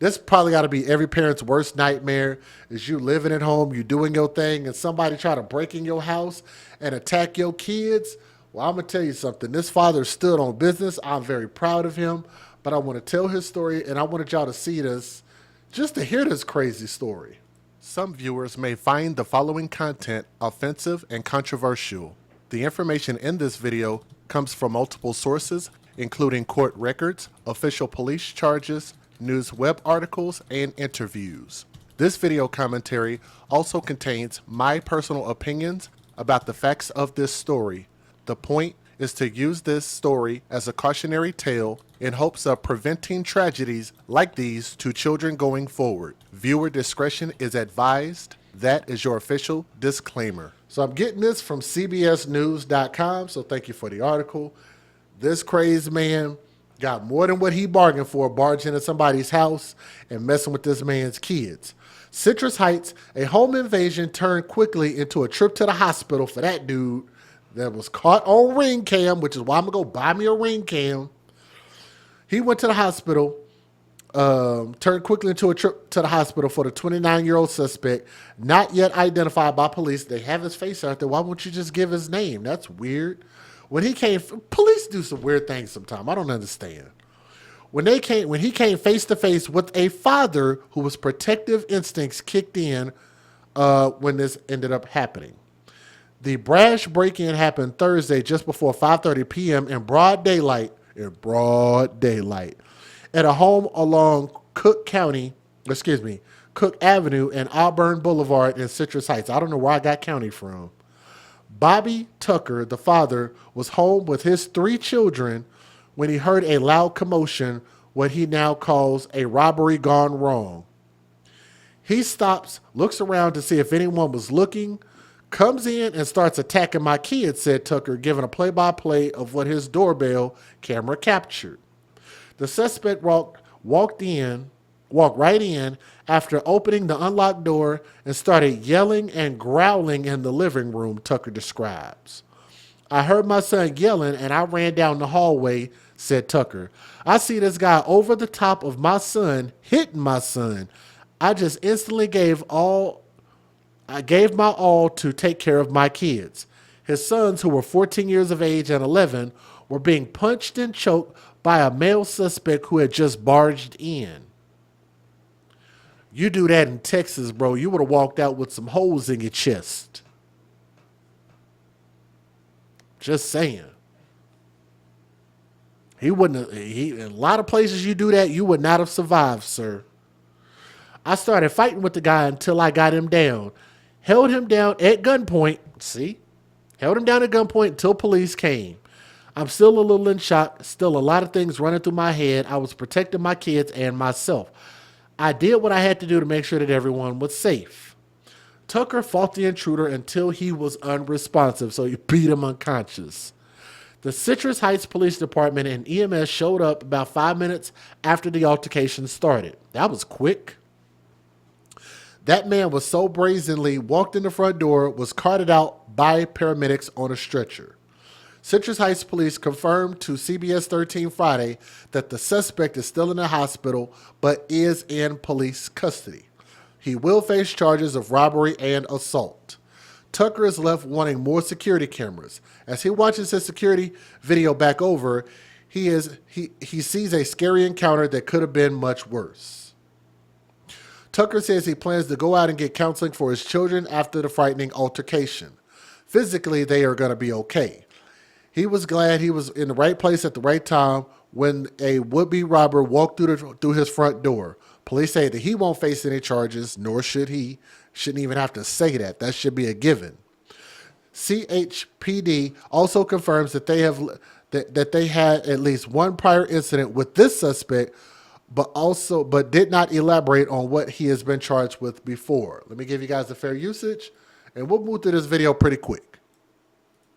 This probably got to be every parent's worst nightmare is you living at home, you doing your thing, and somebody try to break in your house and attack your kids. Well, I'm going to tell you something. This father stood on business. I'm very proud of him, but I want to tell his story, and I wanted y'all to see this just to hear this crazy story. Some viewers may find the following content offensive and controversial. The information in this video comes from multiple sources, including court records, official police charges, news web articles, and interviews. This video commentary also contains my personal opinions about the facts of this story. The point is to use this story as a cautionary tale in hopes of preventing tragedies like these to children going forward. Viewer discretion is advised. That is your official disclaimer. So I'm getting this from cbsnews.com, so thank you for the article. This crazed man got more than what he bargained for, barging into somebody's house and messing with this man's kids. Citrus Heights, a home invasion turned quickly into a trip to the hospital for that dude that was caught on ring cam, which is why I'm going to go buy me a ring cam. He went to the hospital, turned quickly into a trip to the hospital for the 29-year-old suspect, not yet identified by police. They have his face out there. Why won't you just give his name? That's weird. When he came, police do some weird things sometimes. I don't understand. When he came face to face with a father who was protective instincts kicked in when this ended up happening. The brash break-in happened Thursday just before 5:30 p.m. in broad daylight, at a home along Cook Avenue and Auburn Boulevard in Citrus Heights. I don't know where I got county from. Bobby Tucker, the father, was home with his 3 children when he heard a loud commotion, what he now calls a robbery gone wrong. He stops, looks around to see if anyone was looking, comes in and starts attacking my kids, said Tucker, giving a play-by-play of what his doorbell camera captured. The suspect walked right in after opening the unlocked door and started yelling and growling in the living room, Tucker describes. I heard my son yelling and I ran down the hallway, said Tucker. I see this guy over the top of my son, hitting my son. I just instantly gave my all to take care of my kids. His sons, who were 14 years of age and 11, were being punched and choked by a male suspect who had just barged in. You do that in Texas, bro, you would have walked out with some holes in your chest. Just saying. In a lot of places you do that, you would not have survived, sir. I started fighting with the guy until I got him down. Held him down at gunpoint. See? Held him down at gunpoint until police came. I'm still a little in shock. Still a lot of things running through my head. I was protecting my kids and myself. I did what I had to do to make sure that everyone was safe. Tucker fought the intruder until he was unresponsive, so he beat him unconscious. The Citrus Heights Police Department and EMS showed up about 5 minutes after the altercation started. That was quick. That man was so brazenly walked in the front door, was carted out by paramedics on a stretcher. Citrus Heights Police confirmed to CBS 13 Friday that the suspect is still in the hospital but is in police custody. He will face charges of robbery and assault. Tucker is left wanting more security cameras. As he watches his security video back over, he sees a scary encounter that could have been much worse. Tucker says he plans to go out and get counseling for his children after the frightening altercation. Physically, they are going to be okay. He was glad he was in the right place at the right time when a would-be robber walked through his front door. Police say that he won't face any charges, nor should he. Shouldn't even have to say that. That should be a given. CHPD also confirms that they had at least one prior incident with this suspect, but did not elaborate on what he has been charged with before. Let me give you guys the fair usage, and we'll move through this video pretty quick.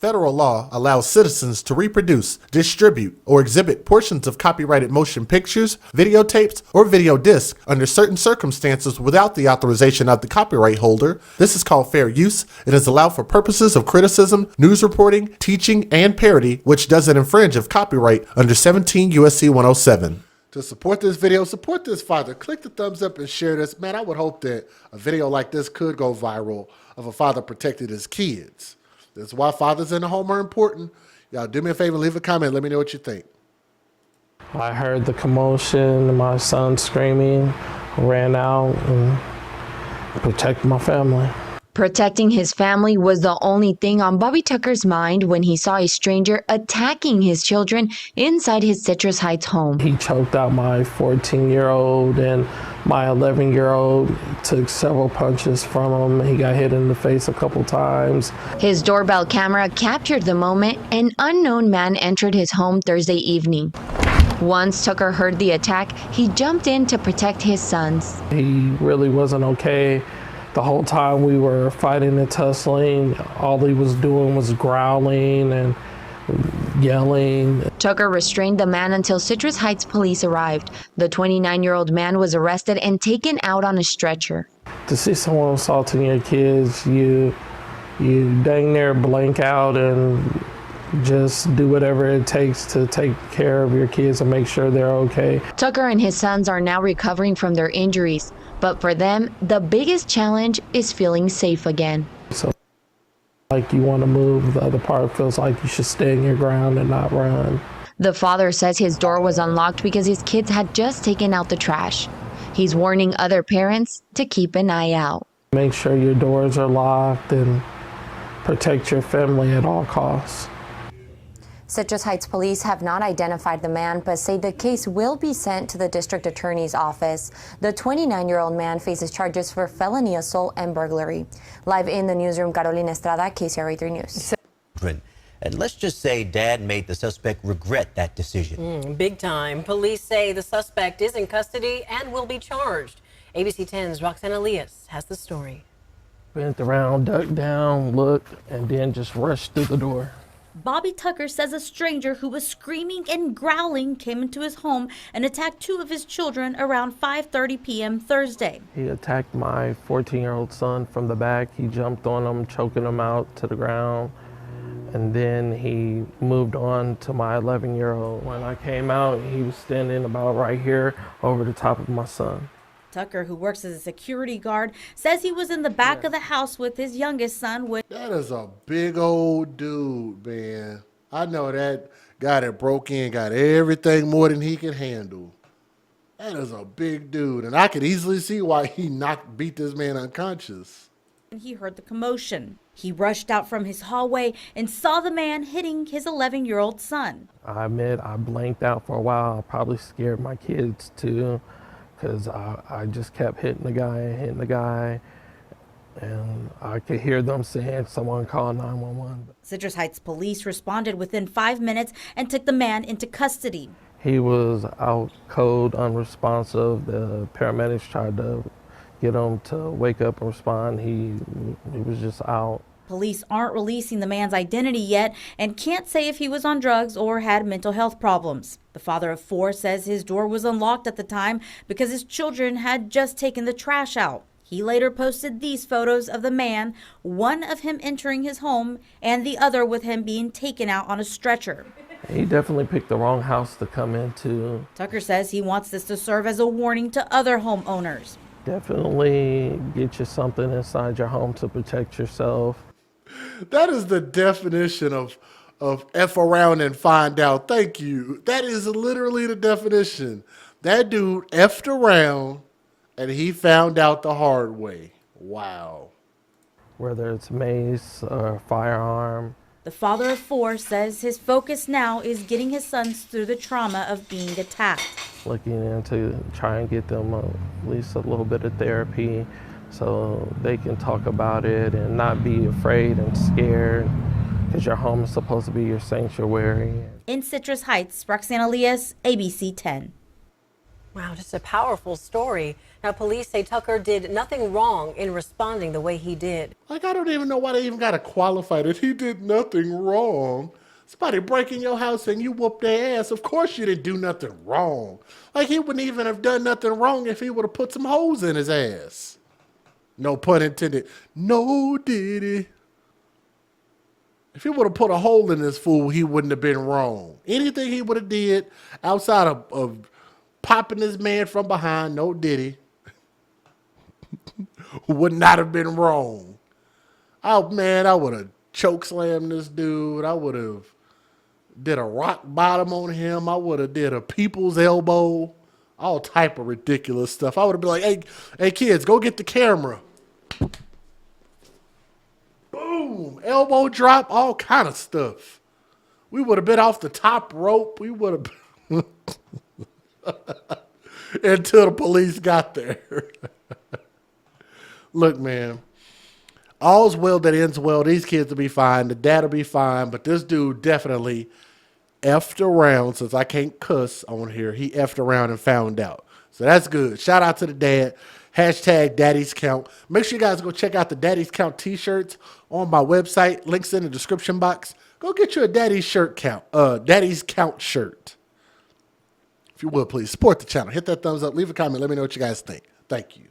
Federal law allows citizens to reproduce, distribute, or exhibit portions of copyrighted motion pictures, videotapes, or video discs under certain circumstances without the authorization of the copyright holder. This is called fair use. It is allowed for purposes of criticism, news reporting, teaching, and parody, which doesn't infringe of copyright under 17 U.S.C. 107. To support this video, support this father. Click the thumbs up and share this. Man, I would hope that a video like this could go viral of a father protecting his kids. That's why fathers in the home are important. Y'all do me a favor, leave a comment. Let me know what you think. I heard the commotion, my son screaming, ran out and protected my family. Protecting his family was the only thing on Bobby Tucker's mind when he saw a stranger attacking his children inside his Citrus Heights home. He choked out my 14-year-old and my 11-year-old, took several punches from him. He got hit in the face a couple times. His doorbell camera captured the moment an unknown man entered his home Thursday evening. Once Tucker heard the attack, he jumped in to protect his sons. He really wasn't okay. The whole time we were fighting and tussling, all he was doing was growling and yelling. Tucker restrained the man until Citrus Heights police arrived. The 29-year-old man was arrested and taken out on a stretcher. To see someone assaulting your kids, you dang near blank out and just do whatever it takes to take care of your kids and make sure they're okay. Tucker and his sons are now recovering from their injuries, but for them, the biggest challenge is feeling safe again. So, like you want to move, the other part feels like you should stay in your ground and not run. The father says his door was unlocked because his kids had just taken out the trash. He's warning other parents to keep an eye out. Make sure your doors are locked and protect your family at all costs. Citrus Heights police have not identified the man, but say the case will be sent to the district attorney's office. The 29-year-old man faces charges for felony assault and burglary. Live in the newsroom, Carolina Estrada, KCRA 3 News. And let's just say Dad made the suspect regret that decision. Big time. Police say the suspect is in custody and will be charged. ABC 10's Roxanne Elias has the story. Went around, ducked down, looked, and then just rushed through the door. Bobby Tucker says a stranger who was screaming and growling came into his home and attacked two of his children around 5:30 p.m. Thursday. He attacked my 14-year-old son from the back. He jumped on him, choking him out to the ground. And then he moved on to my 11-year-old. When I came out, he was standing about right here over the top of my son. Tucker, who works as a security guard, says he was in the back of the house with his youngest son. That is a big old dude, man. I know that guy that broke in got everything more than he can handle. That is a big dude, and I could easily see why he beat this man unconscious. He heard the commotion. He rushed out from his hallway and saw the man hitting his 11-year-old son. I admit I blanked out for a while. I probably scared my kids too, because I just kept hitting the guy, and I could hear them saying, someone call 911. Citrus Heights police responded within 5 minutes and took the man into custody. He was out cold, unresponsive. The paramedics tried to get him to wake up and respond. He was just out. Police aren't releasing the man's identity yet and can't say if he was on drugs or had mental health problems. The father of four says his door was unlocked at the time because his children had just taken the trash out. He later posted these photos of the man, one of him entering his home and the other with him being taken out on a stretcher. He definitely picked the wrong house to come into. Tucker says he wants this to serve as a warning to other homeowners. Definitely get you something inside your home to protect yourself. That is the definition of F around and find out. Thank you. That is literally the definition. That dude F'd around and he found out the hard way. Wow. Whether it's mace or firearm. The father of four says his focus now is getting his sons through the trauma of being attacked. Looking into try and get them at least a little bit of therapy so they can talk about it and not be afraid and scared, because your home is supposed to be your sanctuary. In Citrus Heights, Roxanne Elias, ABC 10. Wow, just a powerful story. Now, police say Tucker did nothing wrong in responding the way he did. Like, I don't even know why they even got to qualify that he did nothing wrong. Somebody breaking your house and you whoop their ass. Of course you didn't do nothing wrong. Like, he wouldn't even have done nothing wrong if he would have put some holes in his ass. No pun intended. No diddy. If he would have put a hole in this fool, he wouldn't have been wrong. Anything he would have did outside of popping this man from behind. No Diddy. Would not have been wrong. Oh, man, I would have choke slammed this dude. I would have did a rock bottom on him. I would have did a people's elbow. All type of ridiculous stuff. I would have been like, hey, kids, go get the camera. Boom. Elbow drop, all kind of stuff. We would have been off the top rope. We would have until the police got there. Look, man, all's well that ends well. These kids will be fine. The dad will be fine. But this dude definitely effed around, since I can't cuss on here. He effed around and found out. So that's good. Shout out to the dad. Hashtag Daddy's Count. Make sure you guys go check out the Daddy's Count t-shirts on my website. Links in the description box. Go get you a Daddy's Count shirt. If you will, please support the channel. Hit that thumbs up. Leave a comment. Let me know what you guys think. Thank you.